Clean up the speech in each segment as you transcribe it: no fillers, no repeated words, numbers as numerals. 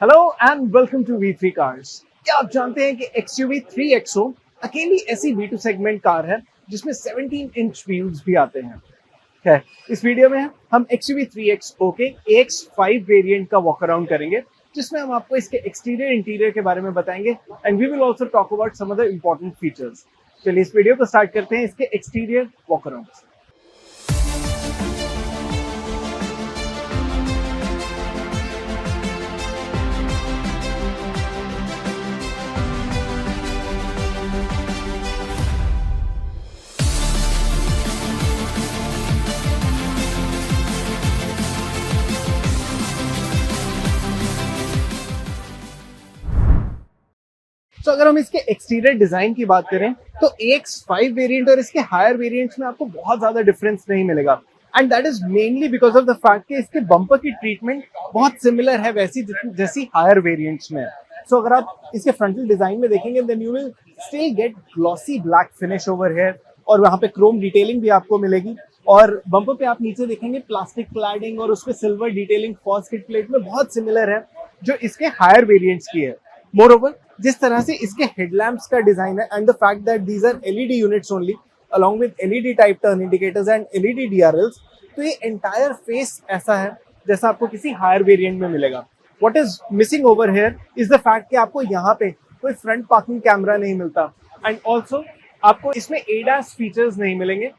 Hello and welcome to V3 cars. क्या आप जानते हैं कि XUV 3XO अकेली ऐसी B2 सेगमेंट कार है जिसमें 17 इंच व्हील्स भी आते हैं। खैर, इस वीडियो में हम XUV 3XO के AX5 वेरिएंट का वॉक अराउंड करेंगे, जिसमें हम आपको इसके एक्सटीरियर इंटीरियर के बारे में बताएंगे and we will also talk about some other important features. चलिए इस वीडियो को स्टार्ट करते हैं इसके एक्सटीरियर वॉक अराउंड से। तो अगर हम इसके एक्सटीरियर डिजाइन की बात करें तो AX5 वेरिएंट और इसके हायर वेरिएंट्स में आपको बहुत ज्यादा डिफरेंस नहीं मिलेगा and that is mainly because of the fact कि इसके बम्पर की ट्रीटमेंट बहुत सिमिलर है वैसी जैसी हायर वेरिएंट्स में। सो अगर आप इसके फ्रंटल डिजाइन में देखेंगे then you will still get glossy black finish over here और वहां पे क्रोम डिटेलिंग भी आपको मिलेगी। और बम्पर पे आप नीचे देखेंगे प्लास्टिक क्लैडिंग और उसपे silver detailing for skid plate में बहुत सिमिलर है जो इसके हायर वेरिएंट्स की है। मोर ओवर, जिस तरह से इसके हेडलैम्प्स का डिजाइन है and the fact that these are LED units only along with LED type turn indicators and LED DRLs, तो ये एंटायर फेस ऐसा है जैसा आपको किसी हायर वेरिएंट में मिलेगा। What is missing over here is the fact कि आपको यहाँ पे कोई फ्रंट पार्किंग कैमरा नहीं मिलता एंड ऑल्सो आपको इसमें ADAS फीचर्स नहीं मिलेंगे।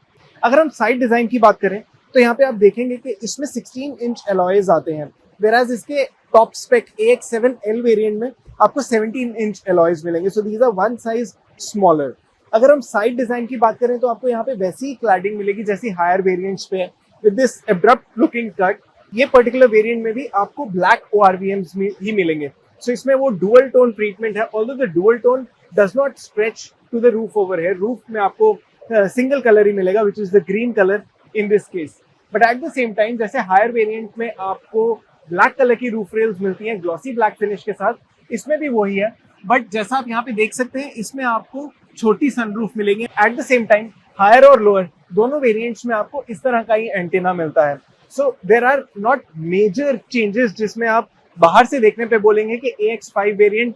अगर हम साइड डिजाइन की बात करें तो यहाँ पे आप देखेंगे कि इसमें 16 इंच अलॉयज आते हैं, वेराज इसके टॉप स्पेक AX7L वेरिएंट में आपको 17 इंच अलॉयज मिलेंगे। So these are one size smaller. अगर हम साइड डिजाइन की बात करें तो आपको यहाँ पे वैसी ही क्लैडिंग मिलेगी जैसी हायर वेरिएंट्स पे है with this abrupt looking cut. ये पर्टिकुलर वेरिएंट में भी आपको ब्लैक ORVMs ही मिलेंगे। सो इसमें वो डुअल टोन ट्रीटमेंट है, although the dual tone does not stretch to the roof over here. Roof में आपको सिंगल कलर ही मिलेगा which is the green colour in this case. But at the same time जैसे higher variant में आपको black colour की roof rails मिलती हैं ग्लॉसी ब्लैक फिनिश के साथ, इसमें भी वही है। बट जैसा आप यहाँ पे देख सकते हैं इसमें आपको छोटी सनरूफ मिलेगी। At the same time higher और लोअर दोनों वेरिएंट्स में आपको इस तरह का ही एंटेना मिलता है। So there are not major changes जिसमें आप बाहर से देखने पे बोलेंगे कि AX5 वेरिएंट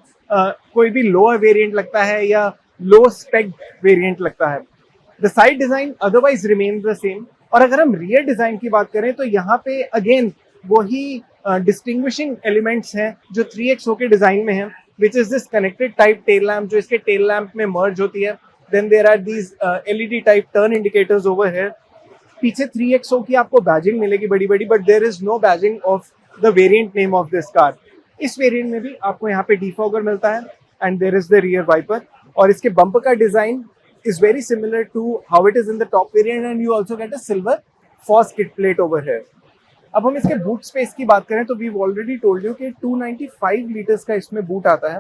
कोई भी लोअर वेरिएंट लगता है या लो स्पेक वेरिएंट लगता है। The side design otherwise remain the same. और अगर हम रियर डिजाइन की बात करें तो यहाँ पे अगेन वही डिस्टिंग्विशिंग एलिमेंट्स हैं जो 3XO के डिजाइन में है, which is this connected type tail lamp जो इसके टेल लैम्प में मर्ज होती है। Then there are these LED type turn indicators over here. पीछे 3XO की आपको बैजिंग मिलेगी बड़ी बड़ी, but there is no badging of the variant name of this car. इस वेरिएंट में भी आपको यहाँ पे डिफॉगर मिलता है and there is the rear wiper. और इसके बम्पर का design is very similar to how it is in the top variant and you also get a silver force skid plate over here. अब हम इसके boot space की बात करें तो we've already told you कि 295 लीटर्स का इसमें बूट आता है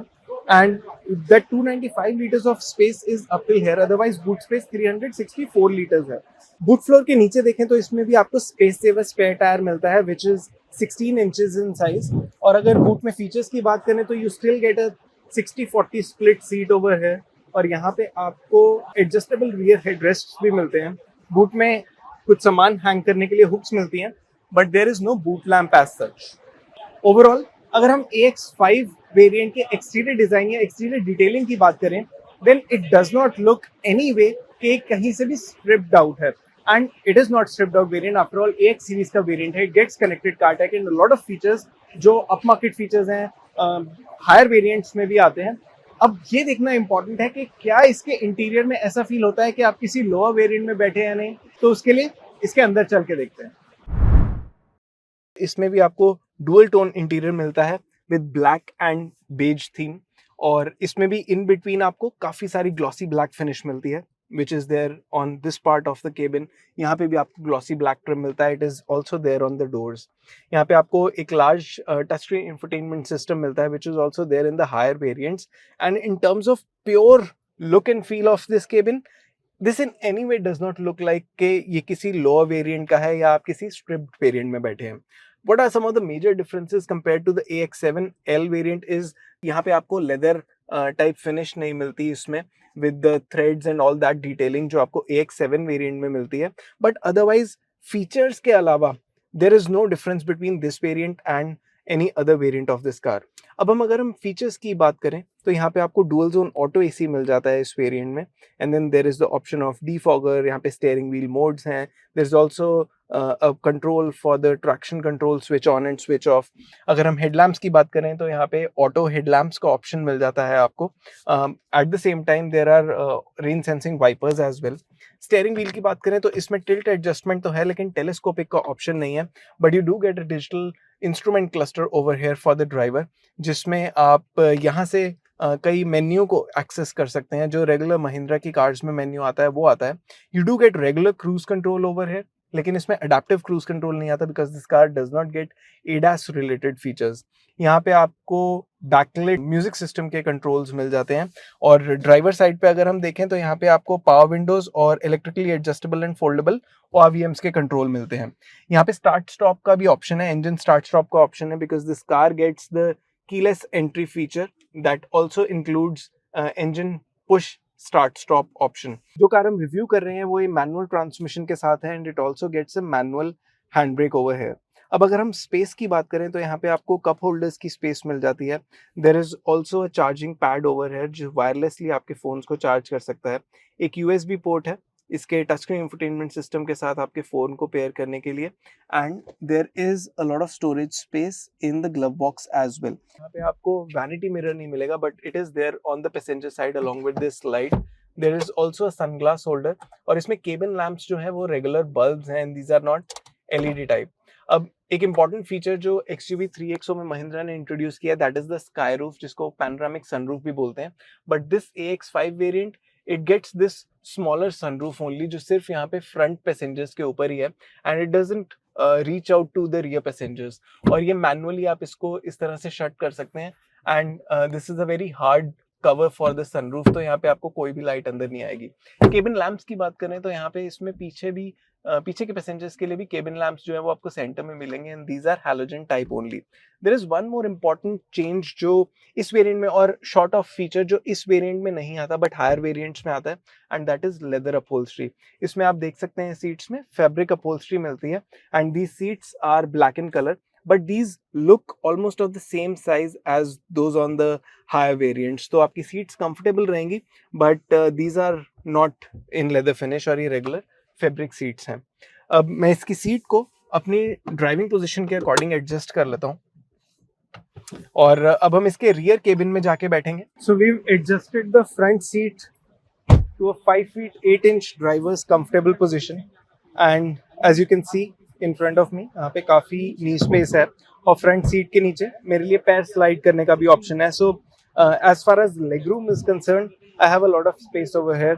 and that 295 liters of space is uphill here, otherwise boot space 364 litres है। बूट फ्लोर के नीचे देखें तो इसमें भी आपको स्पेस सेवर स्पेयर टायर मिलता है which is 16 inches in size। और अगर बूट में फीचर्स की बात करें तो you still get a 60-40 split seat over here। और यहाँ पे आपको एडजस्टेबल रियर हेडरेस्ट भी मिलते हैं। बूट में कुछ सामान हैंग करने के लिए हुक्स मिलती हैं, but there is no boot lamp as such. Overall अगर हम AX5 वेरिएंट के एक्सटीरियर डिजाइन या एक्सटीरियर डिटेलिंग की बात करें then it does not look any way कि कहीं से भी स्ट्रिप्ड आउट है and it is not stripped out variant. After all AX series का वेरिएंट है, gets connected car tech and lot of features जो अप मार्केट फीचर्स हैं higher variants में भी आते हैं। अब ये देखना इंपॉर्टेंट है कि क्या इसके इंटीरियर में ऐसा फील होता है कि आप किसी लोअर वेरिएंट में बैठे हैं नहीं, तो उसके लिए इसके अंदर चल के देखते हैं। इसमें भी आपको डुअल टोन इंटीरियर मिलता है with black and beige theme और इसमें भी इन बिटवीन आपको काफी सारी ग्लॉसी ब्लैक फिनिश मिलती है which is there on this part of the cabin। यहाँ पे भी आपको ग्लॉसी ब्लैक ट्रिम मिलता है। it is also there on the doors। यहाँ पे आपको एक large touch screen infotainment system मिलता है which is also there in the higher variants। and in terms of pure look and feel of this cabin, this in any way does not look like कि ये किसी lower variant का है या आप किसी stripped variant में बैठे हैं। What are some of the major differences compared to the AX7L variant is यहाँ पे आपको leather टाइप फिनिश नहीं मिलती इसमें with the threads and all that detailing जो आपको AX7 वेरिएंट में मिलती है। बट अदरवाइज फीचर्स के अलावा there is no difference between this variant and any other variant of this car. अब अगर हम फीचर्स की बात करें तो यहाँ पे आपको डुअल जोन ऑटो एसी मिल जाता है इस वेरिएंट में, and then there is the option of defogger, यहाँ पे स्टीयरिंग व्हील मोड्स हैं, there is also a control for the traction control, switch on and switch off. अगर हम हेडलैम्प्स की बात करें तो यहाँ पे ऑटो हेडलैम्प्स का ऑप्शन मिल जाता है आपको। At the same time there are rain sensing wipers as well. Steering wheel की बात करें तो इसमें टिल्ट एडजस्टमेंट तो है लेकिन टेलीस्कोपिक का ऑप्शन नहीं है, but you do get a digital instrument cluster over here for the driver, जिसमें आप यहाँ से कई मेन्यू को एक्सेस कर सकते हैं। जो रेगुलर महिंद्रा की कार्स में मेन्यू आता है वो आता है। You do get regular cruise control over here, लेकिन इसमें अडेप्टिव क्रूज कंट्रोल नहीं आता because this car does not gate ADAS related features. यहाँ पे आपको बैकलाइट म्यूजिक सिस्टम के कंट्रोल्स मिल जाते हैं, और ड्राइवर साइड पे अगर हम देखें तो यहाँ पे आपको पावर विंडोज और electrically adjustable and foldable ORVMs के कंट्रोल मिलते हैं। यहाँ पे स्टार्ट स्टॉप का भी ऑप्शन है, इंजन स्टार्ट स्टॉप का ऑप्शन है, because this car gets the keyless entry feature that also includes engine push start stop option। जो कार हम रिव्यू कर रहे हैं वो ये मैनुअल ट्रांसमिशन के साथ है, and it also gets a manual hand brake over here. अब अगर हम स्पेस की बात करें तो यहाँ पे आपको कप होल्डर्स की स्पेस मिल जाती है। There is also a charging pad over here जो वायरलेसली आपके फोन्स को चार्ज कर सकता है। एक USB पोर्ट है इसके टच स्क्रीन इंफोटेनमेंट सिस्टम के साथ आपके फोन को पेयर करने के लिए, and there is a lot of storage space in the glove box as well. यहाँ पे आपको वैनिटी मिरर नहीं मिलेगा, but it is there on the passenger side along with this light. There is also a sunglass holder, और इसमें cabin lamps जो है वो रेगुलर बल्ब्स हैं, and these are not LED type. अब एक इंपॉर्टेंट फीचर जो XUV 3XO में महिंद्रा ने इंट्रोड्यूस किया that is the sky roof, जिसको पैनोरामिक सनरूफ भी बोलते हैं, but this AX5 variant it gets this smaller sunroof only, जो सिर्फ यहाँ पे फ्रंट पैसेंजर्स के ऊपर ही है, and it doesn't reach out to the rear passengers. और ये मैनुअली आप इसको इस तरह से शट कर सकते हैं, and this is a very hard cover for the sunroof, तो यहाँ पे आपको कोई भी लाइट अंदर नहीं आएगी। केबिन लैंप्स की बात करें तो यहाँ पे इसमें पीछे के पैसेंजर्स के लिए भी केबिन लैंप्स जो है वो आपको सेंटर में मिलेंगे, and these are halogen type only. There is one more important change जो इस वेरिएंट में, और शॉर्ट ऑफ फीचर जो इस वेरिएंट में नहीं आता बट हायर वेरिएंट्स में आता है, and that is leather upholstery. इसमें आप देख सकते हैं सीट्स में फैब्रिक अपहोल्स्ट्री मिलती है, and these seats are black in colour, but these look almost of the same size as those on the higher variants। तो आपकी सीट्स कंफर्टेबल रहेंगी, but these are not in leather finish और ये regular fabric seats हैं। अब मैं इसकी seat को अपनी ड्राइविंग पोजीशन के अकॉर्डिंग एडजस्ट कर लेता हूँ, और अब हम इसके रियर केबिन में जाके बैठेंगे। So we adjusted the front seat to a 5 feet 8 inch driver's comfortable position, and as you can see in front of me यहाँ पे काफी नी स्पेस है, और फ्रंट सीट के नीचे मेरे लिए पैर स्लाइड करने का भी ऑप्शन है। सो as far as leg room is concerned I have a lot of space over here,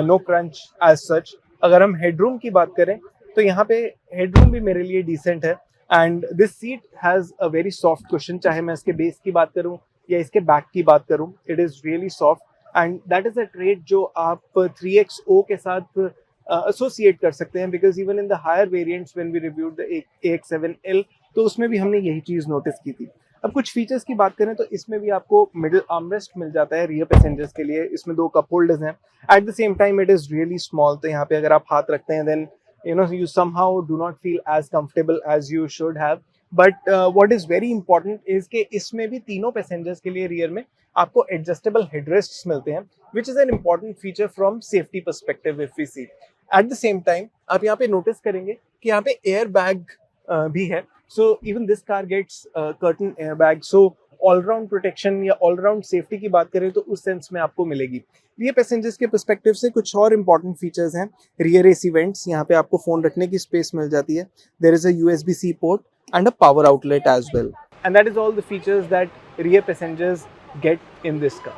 no crunch as such। अगर हम हेडरूम की बात करें तो यहाँ पे हेडरूम भी मेरे लिए डिसेंट है, and this seat has a very soft cushion. चाहे मैं इसके बेस की बात करूँ या इसके बैक की बात करूँ, it is really soft, and that is a trade जो आप 3XO के साथ एसोसिएट कर सकते हैं, because even in the higher variants when we reviewed the AX7L तो उसमें भी हमने यही चीज नोटिस की थी। अब कुछ फीचर्स की बात करें तो इसमें भी आपको मिडिल आर्मरेस्ट मिल जाता है रियर पैसेंजर्स के लिए। इसमें 2 कप होल्डर्स हैं, eight the same time it is really small, तो यहाँ पे अगर आप हाथ रखते हैं then you somehow do not feel as comfortable as you should have। but what is very important is कि इसमें भी तीनों पैसेंजर्स के लिए रियर में आपको एडजस्टेबल हेडरेस्ट्स मिलते हैं, which is an important feature from safety perspective if we see। at the same time आप यहाँ पे नोटिस करेंगे कि यहाँ पे एयर बैग भी है, so even this car gets curtain airbag, so all round protection या ऑलराउंड सेफ्टी की बात करें तो उस सेंस में आपको मिलेगी। ये पैसेंजर्स के पर्सपेक्टिव से कुछ और इंपॉर्टेंट फीचर्स हैं। रियर AC वेंट्स, यहाँ पे आपको फोन रखने की स्पेस मिल जाती है। There is a USB-C port and a power outlet as well, and that is all the features that rear passengers get in this car.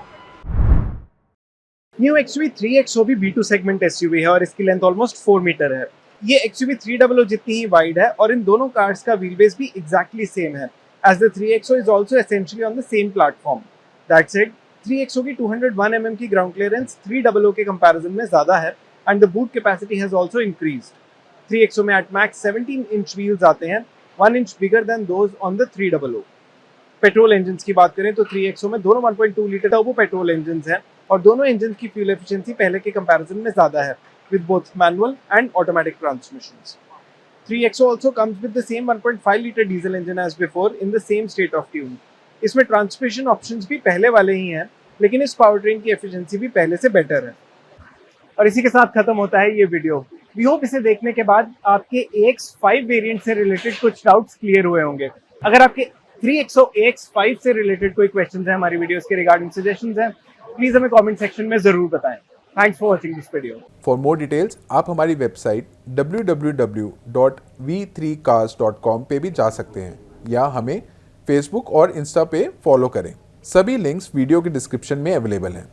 New XUV 3XO भी B2 segment SUV है और इसकी length almost 4 metre है। ये XUV 300 जितनी ही wide है, और इन दोनों कार्स का व्हील बेस भी एग्जैक्टली सेम है, as the 3XO is also essentially on the same platform। That said, 3XO की 201 mm की ground clearance 300 के comparison में ज़्यादा है, and the boot capacity has also increased। 3XO में at max 17 inch wheels आते हैं, 1 inch bigger than those on the 300। Petrol engines की बात करें तो 3XO में दोनों 1.2 लीटर टर्बो पेट्रोल इंजन्स हैं, और दोनों इंजन की फ्यूल एफिशिएंसी पहले के कंपैरिजन में ज़्यादा है, with both manual and automatic transmissions। 3XO also comes with the same 1.5 liter diesel engine as before in the same state of tune. इसमें ट्रांसमिशन ऑप्शंस भी पहले वाले ही हैं, लेकिन इस पावर ट्रेन की एफिशिएंसी भी पहले से बेटर है। और इसी के साथ खत्म होता है ये वीडियो। वी होप इसे देखने के बाद आपके AX5 वेरिएंट से रिलेटेड कुछ डाउट्स क्लियर हुए होंगे। अगर आपके 3XO AX5 से रिलेटेड कोई क्वेश्चंस हैं हमारी वीडियोस के रिगार्डिंग, सजेशंस हैं, प्लीज हमें कमेंट सेक्शन में जरूर बताएं। Thanks for watching this video. For more details आप हमारी वेबसाइट www.v3cars.com पे भी जा सकते हैं या हमें फेसबुक और इंस्टा पे फॉलो करें। सभी लिंक्स वीडियो के डिस्क्रिप्शन में अवेलेबल हैं।